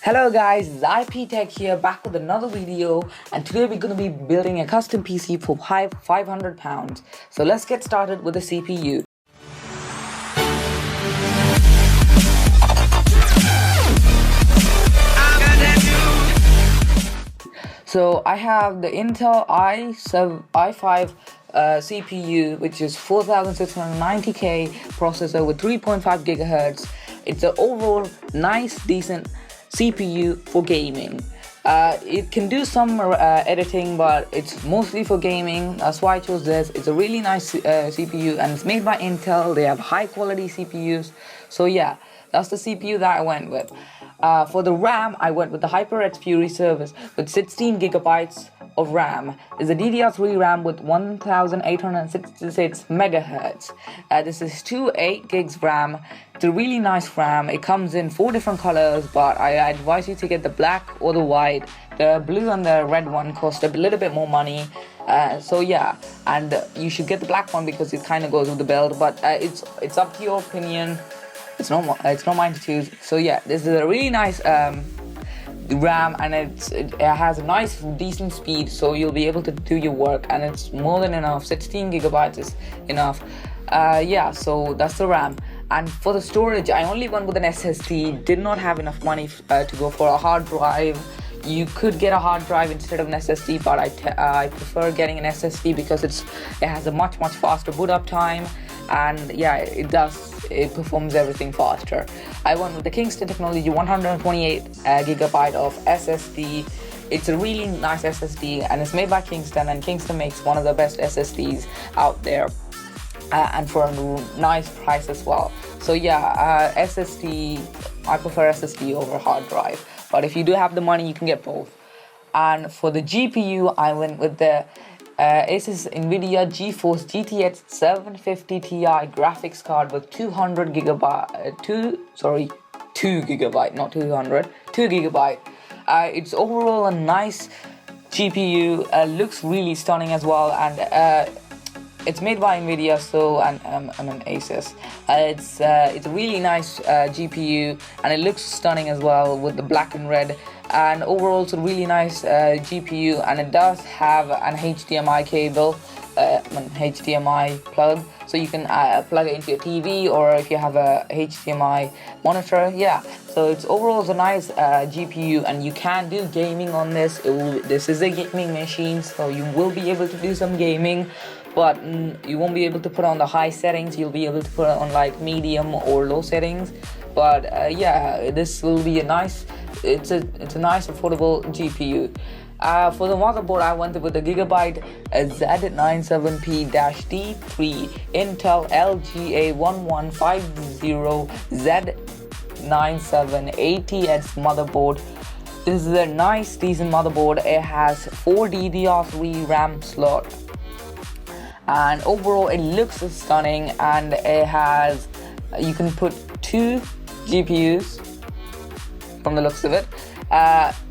Hello guys, it's IP Tech here, back with another video, and today we're going to be building a custom PC for £500. So let's get started with the CPU. So I have the Intel i5 CPU, which is 4690K processor with 3.5 GHz. It's an overall nice, decent CPU for gaming. It can do some editing, but it's mostly for gaming. That's why I chose this. It's a really nice CPU, and it's made by Intel. They have high quality CPUs. So yeah, that's the CPU that I went with. For the RAM, I went with the HyperX Fury service with 16 gigabytes of RAM. It's a DDR3 RAM with 1866 megahertz. This is 8 gigs RAM. It's a really nice RAM. It comes in 4 different colors, but I advise you to get the black or the white. The blue and the red one cost a little bit more money. So yeah, and you should get the black one because it kind of goes with the build. But it's up to your opinion. It's not mine to choose. So yeah, this is a really nice RAM, and it has a nice decent speed, so you'll be able to do your work, and it's more than enough. 16 gigabytes is enough. Yeah, so that's the RAM. And for the storage, I only went with an SSD. Did not have enough money to go for a hard drive. You could get a hard drive instead of an SSD, but I prefer getting an SSD because it has a much faster boot up time, and yeah, it performs everything faster. I went with the Kingston Technology 128 gigabyte of SSD. It's a really nice SSD, and it's made by Kingston, and Kingston makes one of the best SSDs out there, and for a nice price as well. So yeah, SSD, I prefer SSD over hard drive, but if you do have the money, you can get both. And for the GPU, I went with the Asus NVIDIA GeForce GTX 750 Ti graphics card with 2 gigabyte, not 200, 2 gigabyte. It's overall a nice GPU. Looks really stunning as well, and it's made by NVIDIA, so I'm an Asus. It's a really nice GPU, and it looks stunning as well with the black and red. And overall, it's a really nice GPU, and it does have an HDMI cable, an HDMI plug, so you can plug it into your TV, or if you have a HDMI monitor. Yeah, so it's overall a nice GPU, and you can do gaming on this. This is a gaming machine, so you will be able to do some gaming, but you won't be able to put on the high settings. You'll be able to put it on like medium or low settings. But yeah, this will be a nice. It's a nice affordable GPU. For the motherboard, I went with the Gigabyte Z97P-D3 Intel LGA 1150 Z9780X motherboard. This is a nice, decent motherboard. It has 4 DDR3 RAM slot, and overall it looks stunning. And it has, you can put 2 GPUs from the looks of it.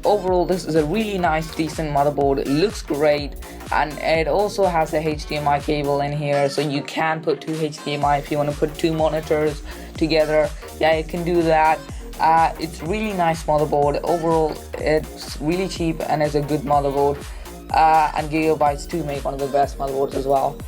Overall, this is a really nice, decent motherboard. It looks great, and it also has a HDMI cable in here, so you can put 2 HDMI if you want to put 2 monitors together. Yeah, you can do that. It's really nice motherboard. Overall, it's really cheap, and it's a good motherboard. And Gigabytes to make one of the best motherboards as well.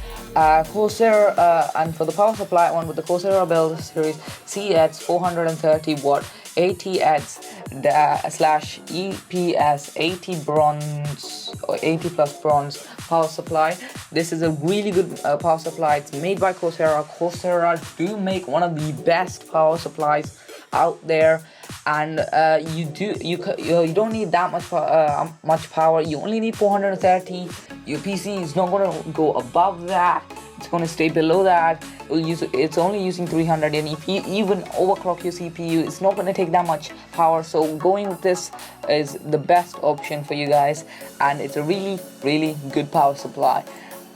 Corsair, and for the power supply, one with the Corsair Build Series CX 430 watt ATX/EPS 80 bronze or 80 plus bronze power supply. This is a really good power supply. It's made by Corsair. Corsair do make one of the best power supplies out there, and you don't need that much power. You only need 430. Your PC is not going to go above that. It's going to stay below that. It's only using 300, and if you even overclock your CPU, it's not going to take that much power. So going with this is the best option for you guys, and it's a really good power supply.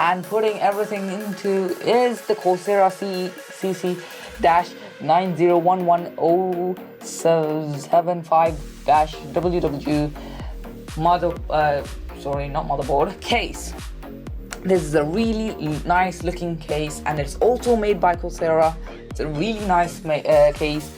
And putting everything into is the Corsair CC-9011075-WW case. This is a really nice looking case, and it's also made by Corsair. It's a really nice case.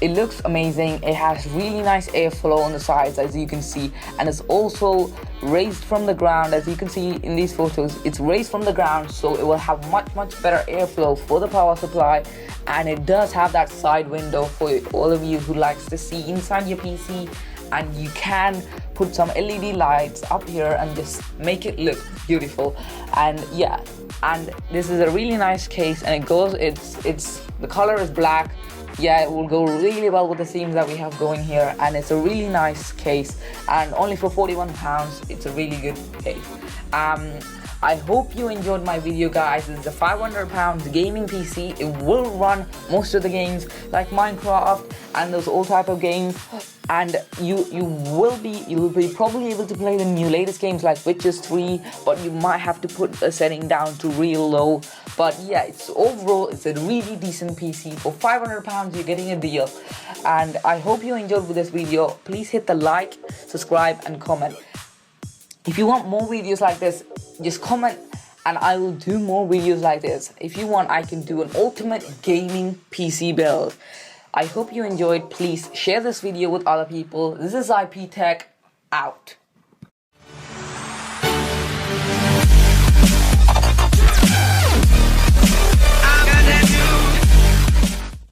it looks amazing. It has really nice airflow on the sides, as you can see, and it's also raised from the ground. As you can see in these photos, it's raised from the ground, so it will have much better airflow for the power supply. And it does have that side window for all of you who likes to see inside your PC, and you can put some LED lights up here and just make it look beautiful. And yeah, and this is a really nice case, and it's the color is black. Yeah, it will go really well with the themes that we have going here, and it's a really nice case, and only for £41 it's a really good case. I hope you enjoyed my video, guys. This is a £500 gaming PC. It will run most of the games like Minecraft and those old type of games, and you will be probably able to play the new latest games like Witches 3, but you might have to put the setting down to real low. But yeah, overall it's a really decent PC. For £500 you're getting a deal, and I hope you enjoyed with this video. Please hit the like, subscribe and comment. If you want more videos like this, just comment and I will do more videos like this. If you want, I can do an ultimate gaming PC build. I hope you enjoyed. Please share this video with other people. This is IP Tech, out.